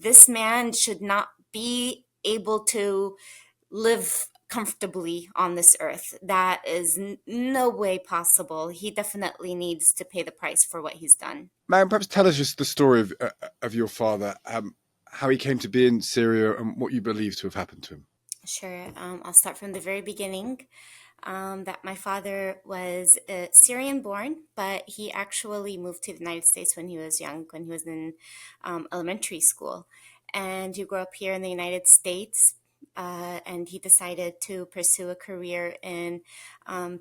this man should not be able to live comfortably on this earth. That is no way possible. He definitely needs to pay the price for what he's done. Ma'am, perhaps tell us just the story of your father, how he came to be in Syria, and what you believe to have happened to him. Sure. I'll start from the very beginning. That my father was Syrian born, but he actually moved to the United States when he was young, when he was in elementary school. And he grew up here in the United States, and he decided to pursue a career in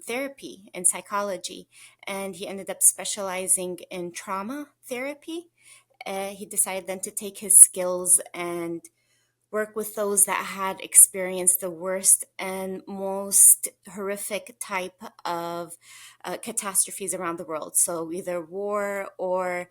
therapy and psychology. And he ended up specializing in trauma therapy. He decided then to take his skills and work with those that had experienced the worst and most horrific type of catastrophes around the world. So either war or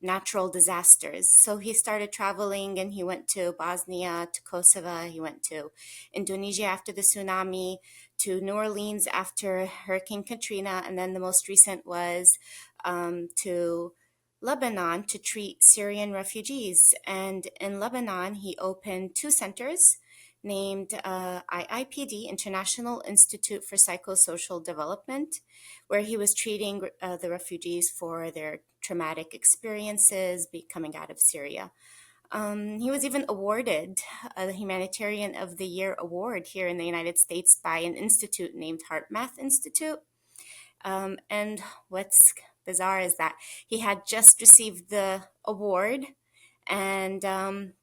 natural disasters. So he started traveling and he went to Bosnia, to Kosovo, he went to Indonesia after the tsunami, to New Orleans after Hurricane Katrina, and then the most recent was to Lebanon to treat Syrian refugees. And in Lebanon, he opened two centers named IIPD, International Institute for Psychosocial Development, where he was treating the refugees for their traumatic experiences coming out of Syria. He was even awarded the Humanitarian of the Year award here in the United States by an institute named Heart Math Institute. And what's bizarre is that he had just received the award, and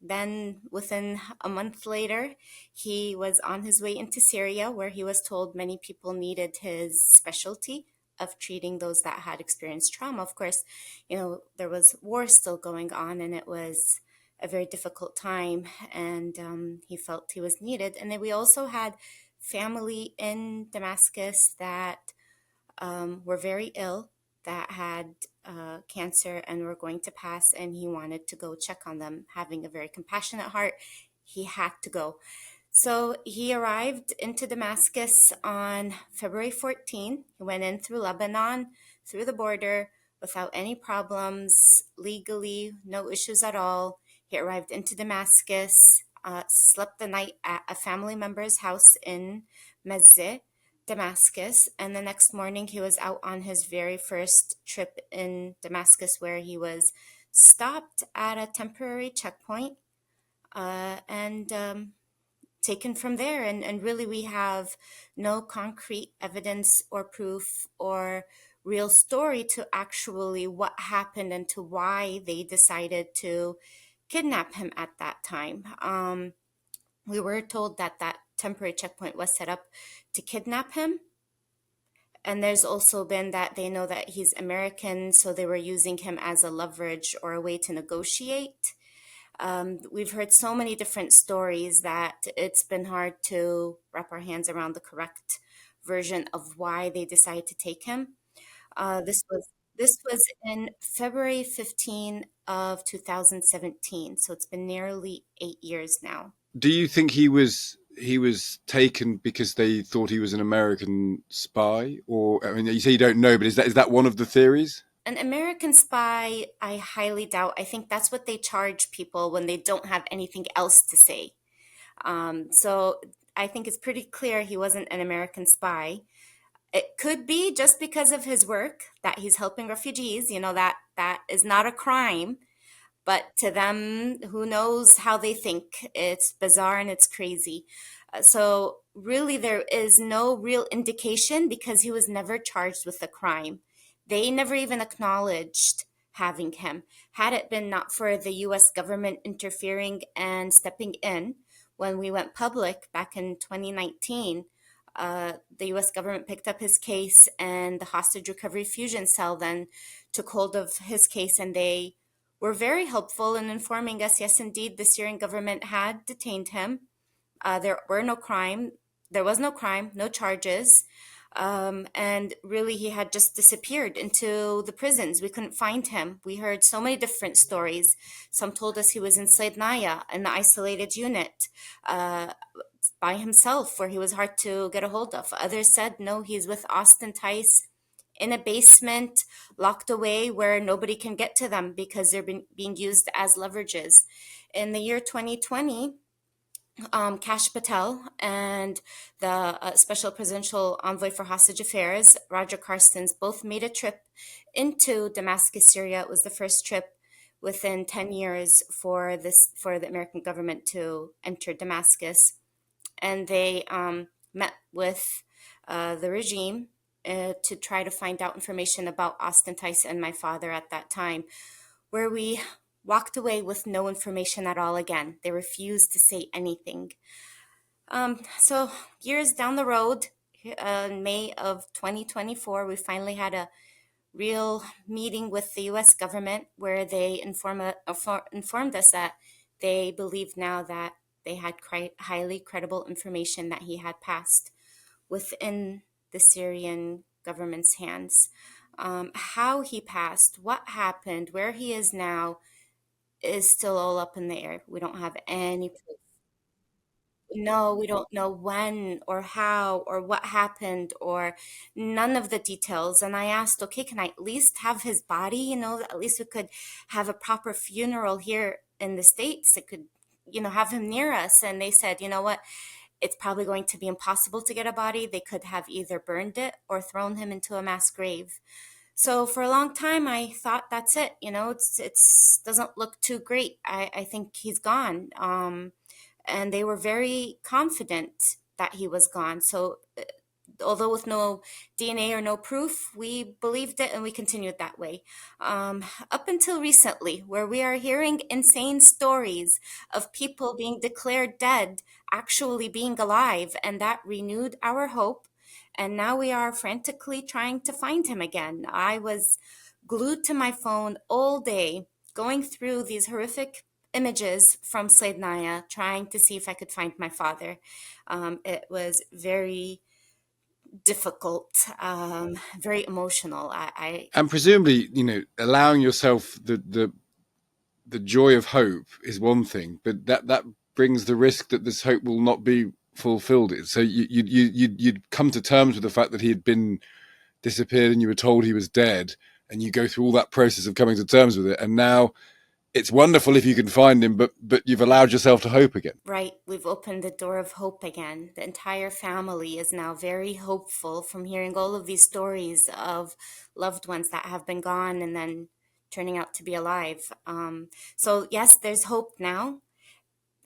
then within a month later, he was on his way into Syria, where he was told many people needed his specialty of treating those that had experienced trauma. Of course, there was war still going on, and it was a very difficult time, and he felt he was needed. And then we also had family in Damascus that were very ill, that had cancer and were going to pass, and he wanted to go check on them. Having a very compassionate heart, he had to go. So he arrived into Damascus on February 14. He went in through Lebanon, through the border, without any problems, legally, no issues at all. He arrived into Damascus, slept the night at a family member's house in Mezzeh, Damascus, and the next morning he was out on his very first trip in Damascus, where he was stopped at a temporary checkpoint and taken from there. And really, we have no concrete evidence or proof or real story to actually what happened and to why they decided to kidnap him at that time. We were told that that temporary checkpoint was set up to kidnap him. And there's also been that they know that he's American, so they were using him as a leverage or a way to negotiate. We've heard so many different stories that it's been hard to wrap our hands around the correct version of why they decided to take him. This was in February 15 of 2017, so it's been nearly 8 years now. Do you think he was taken because they thought he was an American spy, or I mean, you say you don't know, but is that one of the theories? An American spy, I highly doubt. I think that's what they charge people when they don't have anything else to say. So I think it's pretty clear he wasn't an American spy. It could be just because of his work that he's helping refugees. That is not a crime, but to them, who knows how they think. It's bizarre and it's crazy. So really, there is no real indication because he was never charged with a crime. They never even acknowledged having him. Had it been not for the US government interfering and stepping in when we went public back in 2019, the US government picked up his case, and the Hostage Recovery Fusion Cell then took hold of his case, and they were very helpful in informing us, yes, indeed, the Syrian government had detained him. There was no crime, no charges. And really, he had just disappeared into the prisons. We couldn't find him. We heard so many different stories. Some told us he was in Slaydnaya, in the isolated unit, uh, by himself, where he was hard to get a hold of. Others said, no, he's with Austin Tice in a basement, locked away where nobody can get to them because they're being used as leverages. In the year 2020, Kash Patel and the Special Presidential Envoy for Hostage Affairs, Roger Carstens, both made a trip into Damascus, Syria. It was the first trip within 10 years for the American government to enter Damascus. And they met with the regime to try to find out information about Austin Tice and my father at that time, where we walked away with no information at all again. They refused to say anything. So years down the road, in May of 2024, we finally had a real meeting with the U.S. government where they informed us that they believe now that they had highly credible information that he had passed within the Syrian government's hands. How he passed, what happened, where he is now is still all up in the air. We don't have any proof. No, we don't know when or how or what happened or none of the details. And I asked, okay, can I at least have his body? At least we could have a proper funeral here in the States. It could, have him near us. And they said, you know what? It's probably going to be impossible to get a body. They could have either burned it or thrown him into a mass grave. So for a long time, I thought that's it. It's doesn't look too great. I think he's gone. And they were very confident that he was gone. So, although with no DNA or no proof, we believed it and we continued that way. Up until recently, where we are hearing insane stories of people being declared dead, actually being alive, and that renewed our hope. And now we are frantically trying to find him again. I was glued to my phone all day, going through these horrific images from Slednaya, trying to see if I could find my father. It was very difficult, very emotional. And presumably, allowing yourself the joy of hope is one thing, but that brings the risk that this hope will not be fulfilled. So you'd come to terms with the fact that he had been disappeared and you were told he was dead, and you go through all that process of coming to terms with it, and now it's wonderful if you can find him, but you've allowed yourself to hope again. Right, we've opened the door of hope again. The entire family is now very hopeful from hearing all of these stories of loved ones that have been gone and then turning out to be alive. So yes, there's hope now.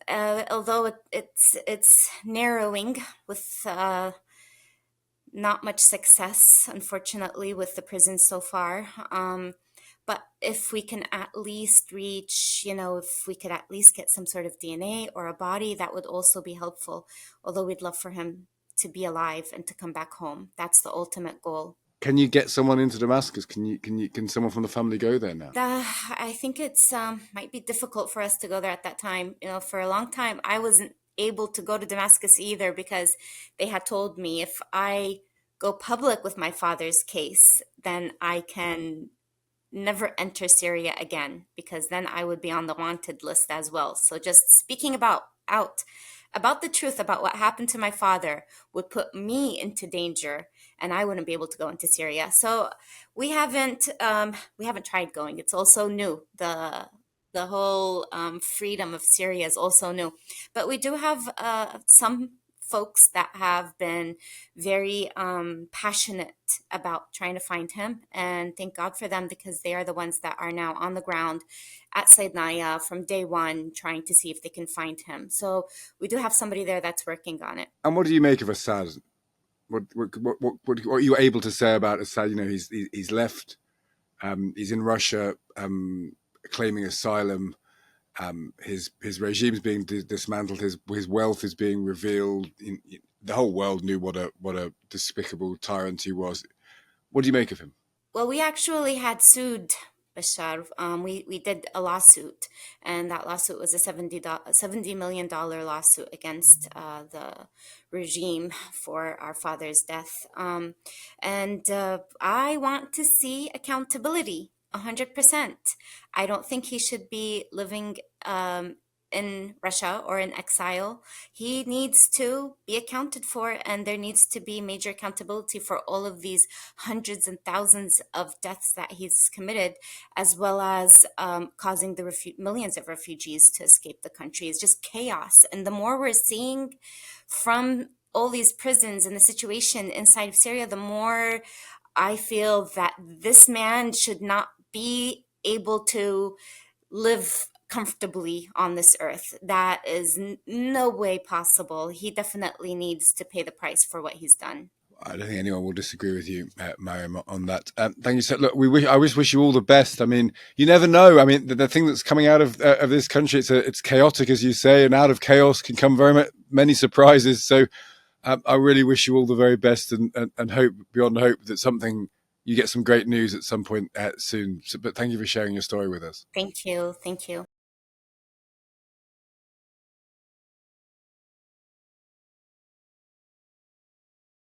Although it's narrowing with not much success, unfortunately, with the prisons so far. But if we can at least reach, if we could at least get some sort of DNA or a body, that would also be helpful. Although we'd love for him to be alive and to come back home. That's the ultimate goal. Can you get someone into Damascus? Can someone from the family go there now? I think it's might be difficult for us to go there at that time. For a long time, I wasn't able to go to Damascus either because they had told me if I go public with my father's case, then I can never enter Syria again because then I would be on the wanted list as well. So just speaking about the truth about what happened to my father would put me into danger and I wouldn't be able to go into Syria. So we haven't tried going. It's also new. The whole freedom of Syria is also new. But we do have some folks that have been very passionate about trying to find him. And thank God for them because they are the ones that are now on the ground at Saidnaya from day one trying to see if they can find him. So we do have somebody there that's working on it. And what do you make of Assad? What are you able to say about Assad? He's left. He's in Russia, claiming asylum. His regime's being dismantled. His wealth is being revealed. The whole world knew what a despicable tyrant he was. What do you make of him? Well, we actually had sued Bashar. We did a lawsuit, and that lawsuit was a $70 million lawsuit against the regime for our father's death. And I want to see accountability, 100%. I don't think he should be living in Russia or in exile, he needs to be accounted for, and there needs to be major accountability for all of these hundreds and thousands of deaths that he's committed, as well as causing the millions of refugees to escape the country. It's just chaos. And the more we're seeing from all these prisons and the situation inside of Syria, the more I feel that this man should not be able to live comfortably on this earth. That is no way possible. He definitely needs to pay the price for what he's done. I don't think anyone will disagree with you, Maryam, on that. Thank you. So, look, I wish you all the best. I mean, you never know. I mean, the thing that's coming out of this country, it's chaotic, as you say, and out of chaos can come many surprises. So, I really wish you all the very best, and hope beyond hope that you get some great news at some point soon. So, but thank you for sharing your story with us. Thank you. Thank you.